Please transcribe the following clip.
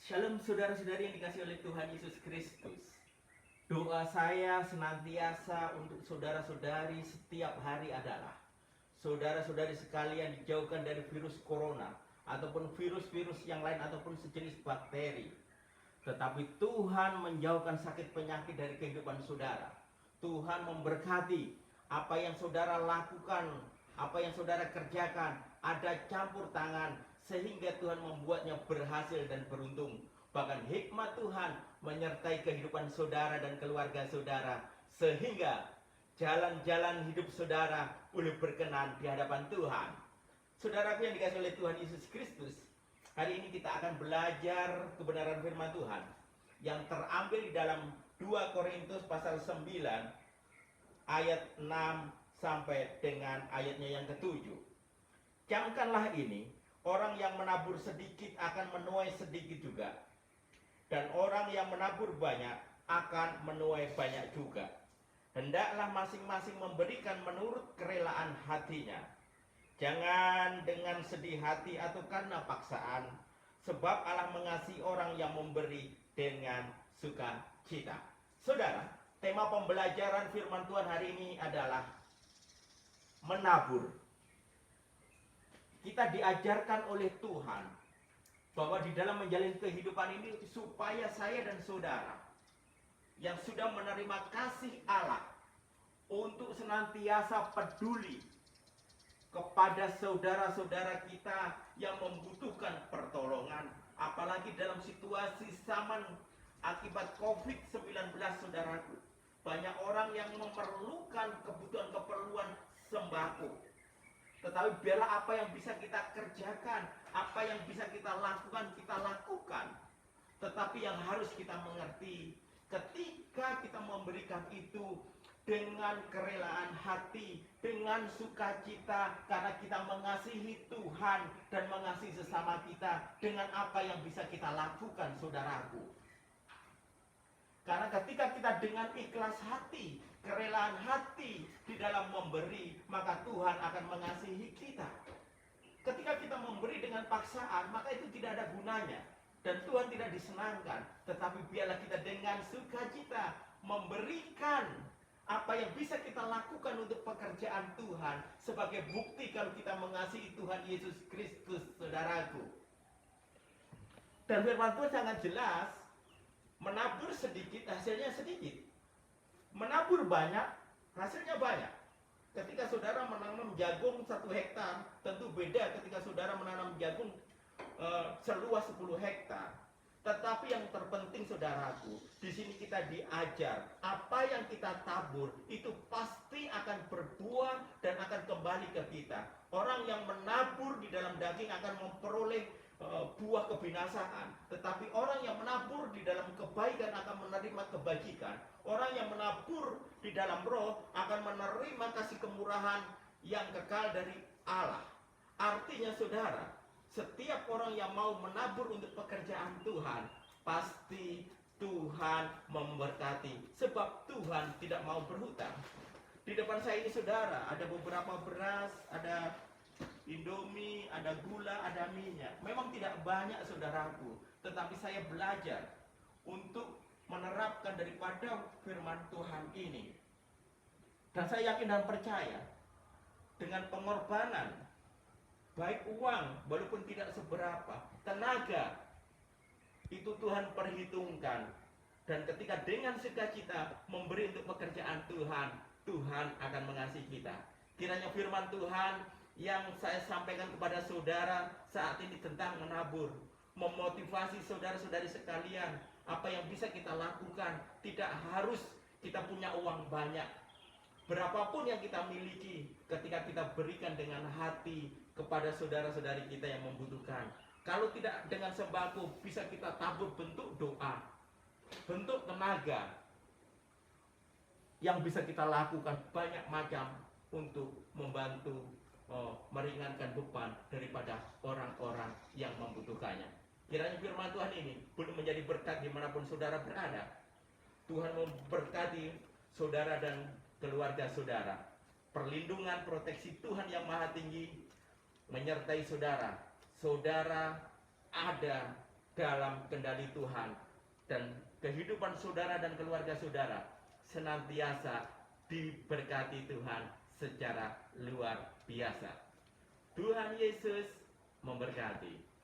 Shalom saudara-saudari yang dikasih oleh Tuhan Yesus Kristus. Doa saya senantiasa untuk saudara-saudari setiap hari adalah saudara-saudari sekalian dijauhkan dari virus corona ataupun virus-virus yang lain ataupun sejenis bakteri. Tetapi Tuhan menjauhkan sakit penyakit dari kehidupan saudara. Tuhan memberkati apa yang saudara lakukan, apa yang saudara kerjakan, ada campur tangan sehingga Tuhan membuatnya berhasil dan beruntung. Bahkan hikmat Tuhan menyertai kehidupan saudara dan keluarga saudara, sehingga jalan-jalan hidup saudara boleh berkenan di hadapan Tuhan. Saudaraku yang dikasihi oleh Tuhan Yesus Kristus, hari ini kita akan belajar kebenaran firman Tuhan yang terambil di dalam 2 Korintus pasal 9 ayat 6 sampai dengan ayatnya yang ke-7. Camkanlah ini, orang yang menabur sedikit akan menuai sedikit juga, dan orang yang menabur banyak akan menuai banyak juga. Hendaklah masing-masing memberikan menurut kerelaan hatinya, jangan dengan sedih hati atau karena paksaan, sebab Allah mengasihi orang yang memberi dengan sukacita. Saudara, tema pembelajaran firman Tuhan hari ini adalah menabur. Kita diajarkan oleh Tuhan bahwa di dalam menjalin kehidupan ini supaya saya dan saudara yang sudah menerima kasih Allah untuk senantiasa peduli kepada saudara-saudara kita yang membutuhkan pertolongan, apalagi dalam situasi zaman akibat COVID-19, saudaraku. Banyak orang yang memerlukan kebutuhan-keperluan sembako. Tetapi biarlah apa yang bisa kita kerjakan, apa yang bisa kita lakukan, kita lakukan. Tetapi yang harus kita mengerti, ketika kita memberikan itu dengan kerelaan hati, dengan sukacita, karena kita mengasihi Tuhan dan mengasihi sesama kita, dengan apa yang bisa kita lakukan, saudaraku. Karena ketika kita dengan ikhlas hati, kerelaan hati di dalam memberi, maka Tuhan akan mengasihi kita. Ketika kita memberi dengan paksaan, maka itu tidak ada gunanya dan Tuhan tidak disenangkan. Tetapi biarlah kita dengan sukacita memberikan apa yang bisa kita lakukan untuk pekerjaan Tuhan sebagai bukti kalau kita mengasihi Tuhan Yesus Kristus, saudaraku. Dan firman Tuhan sangat jelas, menabur sedikit hasilnya sedikit, menabur banyak hasilnya banyak. Ketika saudara menanam jagung 1 hektar, tentu beda ketika saudara menanam jagung seluas 10 hektar. Tetapi yang terpenting, saudaraku, di sini kita diajar apa yang kita tabur itu pasti akan berbuah dan akan kembali ke kita. Orang yang menabur di dalam daging akan memperoleh buah kebinasaan, tetapi orang yang menabur di dalam kebaikan akan menerima kebajikan. Orang yang menabur di dalam roh akan menerima kasih kemurahan yang kekal dari Allah. Artinya, saudara, setiap orang yang mau menabur untuk pekerjaan Tuhan, pasti Tuhan memberkati, sebab Tuhan tidak mau berhutang. Di depan saya ini, saudara, ada beberapa beras, ada Indomie, ada gula, ada minyak. Memang tidak banyak, saudaraku, tetapi saya belajar untuk menerapkan daripada firman Tuhan ini. Dan saya yakin dan percaya dengan pengorbanan, baik uang walaupun tidak seberapa, tenaga, itu Tuhan perhitungkan. Dan ketika dengan sukacita memberi untuk pekerjaan Tuhan, Tuhan akan mengasihi kita. Kiranya firman Tuhan yang saya sampaikan kepada saudara saat ini tentang menabur memotivasi saudara-saudari sekalian, apa yang bisa kita lakukan. Tidak harus kita punya uang banyak, berapapun yang kita miliki, ketika kita berikan dengan hati kepada saudara-saudari kita yang membutuhkan. Kalau tidak dengan sembako, bisa kita tabur bentuk doa, bentuk tenaga, yang bisa kita lakukan banyak macam untuk membantu meringankan beban daripada orang-orang yang membutuhkannya. Kiranya firman Tuhan ini boleh menjadi berkat dimanapun saudara berada. Tuhan memberkati saudara dan keluarga saudara. Perlindungan proteksi Tuhan yang maha tinggi menyertai saudara. Saudara ada dalam kendali Tuhan, dan kehidupan saudara dan keluarga saudara senantiasa diberkati Tuhan secara luar biasa. Tuhan Yesus memberkati.